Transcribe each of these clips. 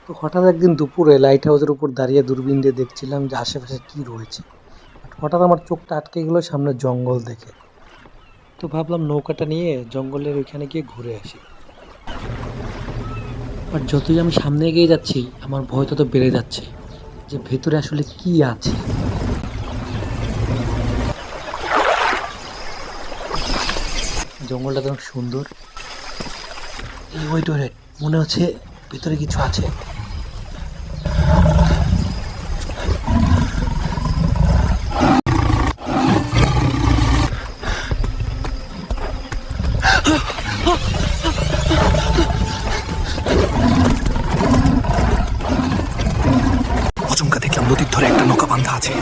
তো হঠাৎ একদিন দুপুরে লাইট হাউসের উপর দাঁড়িয়ে দূরবীন দিয়ে দেখছিলাম যে আশেপাশে কি রয়েছে। বাট হঠাৎ আমার চোখটা আটকে গেল সামনে জঙ্গল দেখে। তো ভাবলাম নৌকাটা নিয়ে জঙ্গলের ওইখানে গিয়ে ঘুরে আসি। বাট যতই আমি সামনে এগিয়ে যাচ্ছি আমার ভয় তত বেড়ে যাচ্ছে যে ভেতরে আসলে কি আছে। জঙ্গলটা তো অনেক সুন্দর। এই ওয়েট ওয়েট, মনে হচ্ছে ভেতরে কিছু আছে। আচমকা দেখলাম নদীর ধরে একটা নৌকা বাঁধা আছে।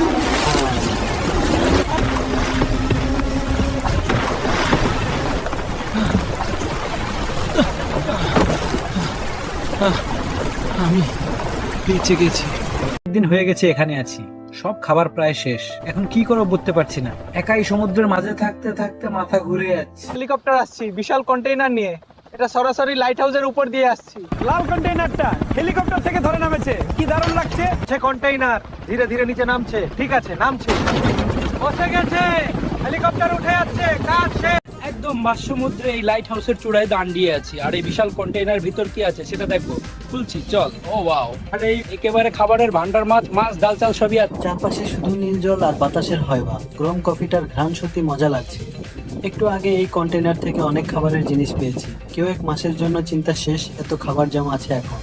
আমি বেঁচে গেছি। দিন হয়ে গেছে এখানে আছি, সব খাবার প্রায় শেষ। এখন কি করব বুঝতে পারছি না। একাই সমুদ্রের মাঝে থাকতে থাকতে মাথা ঘুরে যাচ্ছে। হেলিকপ্টার আসছি বিশাল কন্টেইনার নিয়ে, এটা সরাসরি লাইট হাউসের উপর দিয়ে আসছি। লাল কন্টেইনারটা হেলিকপ্টার থেকে ধরে নামেছে, কি দারুণ লাগছে। সে কন্টেইনার ধীরে ধীরে নিচে নামছে, ঠিক আছে নামছে, বসে গেছে, হেলিকপ্টার উঠে যাচ্ছে, কাজ শেষ। একদম মাঝ সমুদ্রে এই লাইট হাউসের চূড়ায় দাঁড়িয়ে আছি, আর এই বিশাল কন্টেইনার ভিতর কি আছে সেটা দেখবো। খুলছি, চল। ও ওয়াও, আর এই একেবারে খাবারের ভান্ডার, মাছ মাছ ডাল চাল সবই আছে। চারপাশে শুধু নীল জল আর বাতাসের হয়বা। গরম কফিটার ঘ্রাণ সত্যি মজা লাগছে। একটু আগে এই কন্টেনার থেকে অনেক খাবারের জিনিস পেয়েছি। কেউ এক মাসের জন্য চিন্তা শেষ, এত খাবার জমা আছে এখন।